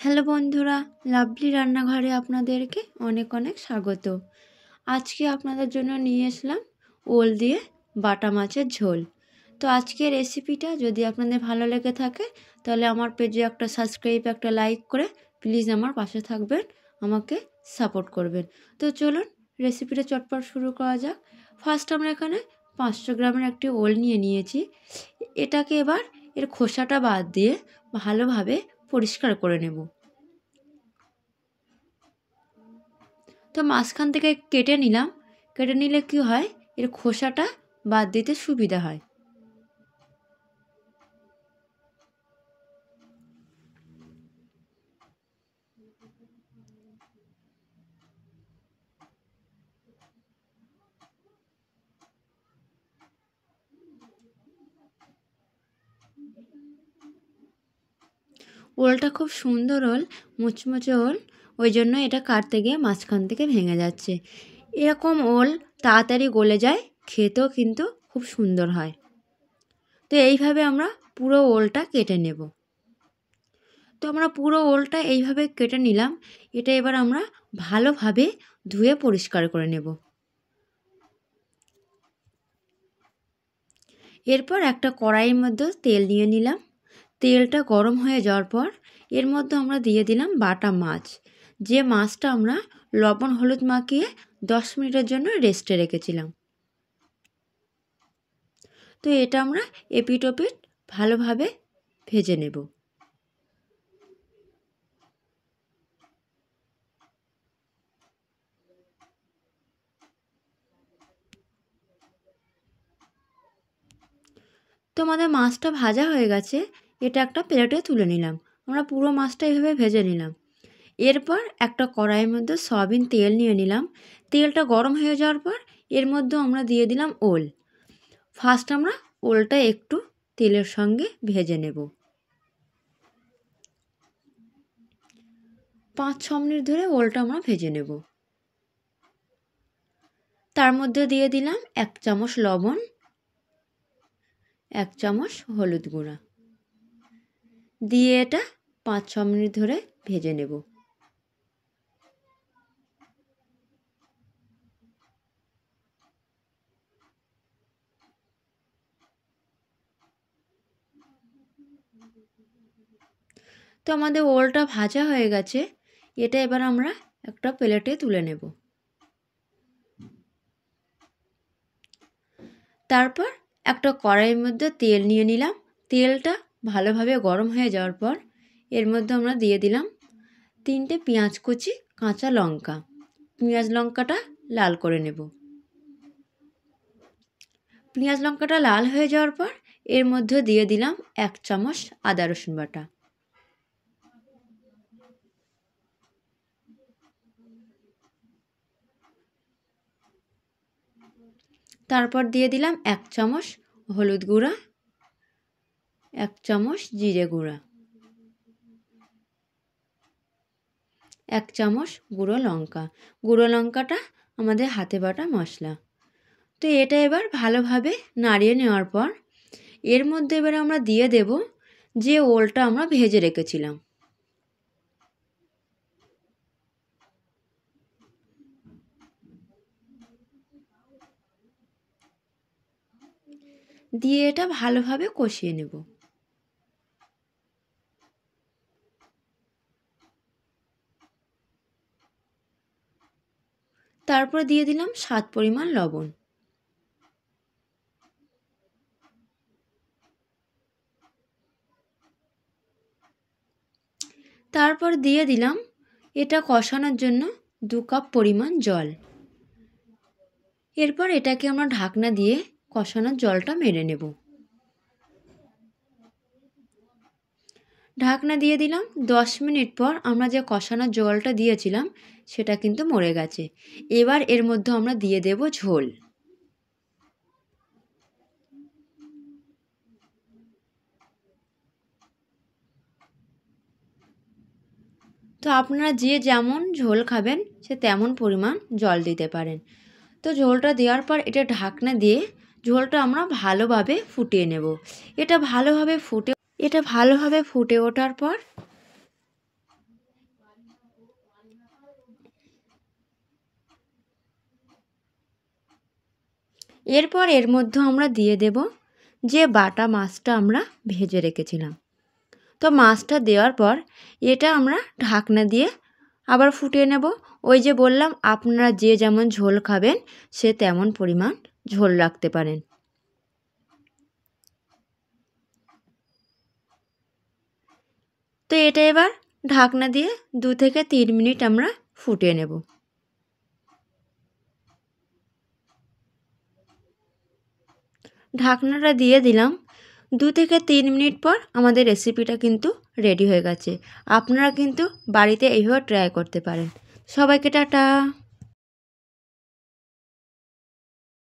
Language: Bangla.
হ্যালো বন্ধুরা, লাভলি রান্নাঘরে আপনাদেরকে অনেক অনেক স্বাগত। আজকে আপনাদের জন্য নিয়ে আসলাম ওল দিয়ে বাটা মাছের ঝোল। তো আজকের রেসিপিটা যদি আপনাদের ভালো লেগে থাকে তাহলে আমার পেজে একটা সাবস্ক্রাইব, একটা লাইক করে প্লিজ আমার পাশে থাকবেন, আমাকে সাপোর্ট করবেন। তো চলুন রেসিপিটা চটপট শুরু করা যাক। ফার্স্ট আমরা এখানে 500 গ্রামের একটি ওল নিয়েছি। এটাকে এবার এর খোসাটা বাদ দিয়ে ভালোভাবে পরিষ্কার করে নেব। তো মাঝখান থেকে কেটে নিলাম। কেটে নিলে কি হয়, এর খোসাটা বাদ দিতে সুবিধা হয়। ওলটা খুব সুন্দর ওল, মুচমুচে ওল, ওই জন্য এটা কাটতে গিয়ে মাঝখান থেকে ভেঙে যাচ্ছে। এরকম ওল তাড়াতাড়ি গলে যায়, খেতেও কিন্তু খুব সুন্দর হয়। তো এইভাবে আমরা পুরো ওলটা কেটে নেব। তো আমরা পুরো ওলটা এইভাবে কেটে নিলাম। এটা এবার আমরা ভালোভাবে ধুয়ে পরিষ্কার করে নেব। এরপর একটা কড়াইয়ের মধ্যে তেল নিয়ে নিলাম। তেলটা গরম হয়ে যাওয়ার পর এর মধ্যে আমরা দিয়ে দিলাম বাটা মাছ। যে মাছটা আমরা লবণ হলুদ মাখিয়ে 10 মিনিটের জন্য রেস্টে রেখেছিলাম। তো এটা আমরা এপিট ওপিট ভালোভাবে ভেজে নেব। তো আমাদের মাছটা ভাজা হয়ে গেছে, এটা একটা প্লেটে তুলে নিলাম। আমরা পুরো মাছটা এইভাবে ভেজে নিলাম। এরপর একটা কড়াইয়ের মধ্যে সয়াবিন তেল নিয়ে নিলাম। তেলটা গরম হয়ে যাওয়ার পর এর মধ্যে আমরা দিয়ে দিলাম ওল। ফার্স্ট আমরা ওলটা একটু তেলের সঙ্গে ভেজে নেব। 5-6 মিনিট ধরে ওলটা আমরা ভেজে নেব। তার মধ্যে দিয়ে দিলাম 1 চামচ লবণ, 1 চামচ হলুদ গুঁড়া দিয়ে এটা 5-6 মিনিট ধরে ভেজে নেব। তো আমাদের ওলটা ভাজা হয়ে গেছে, এটা এবার আমরা একটা প্লেটে তুলে নেব। তারপর একটা কড়াইয়ের মধ্যে তেল নিয়ে নিলাম। তেলটা ভালোভাবে গরম হয়ে যাওয়ার পর এর মধ্যে আমরা দিয়ে দিলাম 3টে পেঁয়াজ কুচি, কাঁচা লঙ্কা। পেঁয়াজ লঙ্কাটা লাল করে নেব। পেঁয়াজ লঙ্কাটা লাল হয়ে যাওয়ার পর এর মধ্যে দিয়ে দিলাম 1 চামচ আদা রসুন বাটা। তারপর দিয়ে দিলাম 1 চামচ হলুদ গুঁড়া, 1 চামচ জিরে গুঁড়া, 1 চামচ গুঁড়ো লঙ্কা। গুঁড়ো লঙ্কাটা আমাদের হাতে বাটা মশলা। তো এটা এবার ভালোভাবে নাড়িয়ে নেওয়ার পর এর মধ্যে এবার আমরা দিয়ে দেব যে ওলটা আমরা ভেজে রেখেছিলাম। দিয়ে এটা ভালোভাবে কষিয়ে নেব। তারপর দিয়ে দিলাম স্বাদ পরিমাণ লবণ। তারপর দিয়ে দিলাম এটা কষানোর জন্য 2 কাপ পরিমাণ জল। এরপর এটাকে আমরা ঢাকনা দিয়ে কষানোর জলটা মেরে নেব। ঢাকনা দিয়ে দিলাম। 10 মিনিট পর আমরা যে কষানোর জলটা দিয়েছিলাম সেটা কিন্তু মরে গেছে। এবার এর মধ্যে আমরা দিয়ে দেব ঝোল। তো আপনারা যে যেমন ঝোল খাবেন সে তেমন পরিমাণ জল দিতে পারেন। তো ঝোলটা দেওয়ার পর এটা ঢাকনা দিয়ে ঝোলটা আমরা ভালোভাবে ফুটিয়ে নেব। এটা ভালোভাবে ফুটে ওঠার পর এরপর এর মধ্যে আমরা দিয়ে দেব যে বাটা মাছটা আমরা ভেজে রেখেছিলাম। তো মাছটা দেওয়ার পর এটা আমরা ঢাকনা দিয়ে আবার ফুটিয়ে নেব। ওই যে বললাম আপনারা যে যেমন ঝোল খাবেন সে তেমন পরিমাণ ঝোল রাখতে পারেন। তো এটা এবার ঢাকনা দিয়ে 2 থেকে 3 মিনিট আমরা ফুটিয়ে নেব। ঢাকনাটা দিয়ে দিলাম। 2 থেকে 3 মিনিট পর আমাদের রেসিপিটা কিন্তু রেডি হয়ে গেছে। আপনারা কিন্তু বাড়িতে এইভাবে ট্রাই করতে পারেন। সবাইকে টাটা।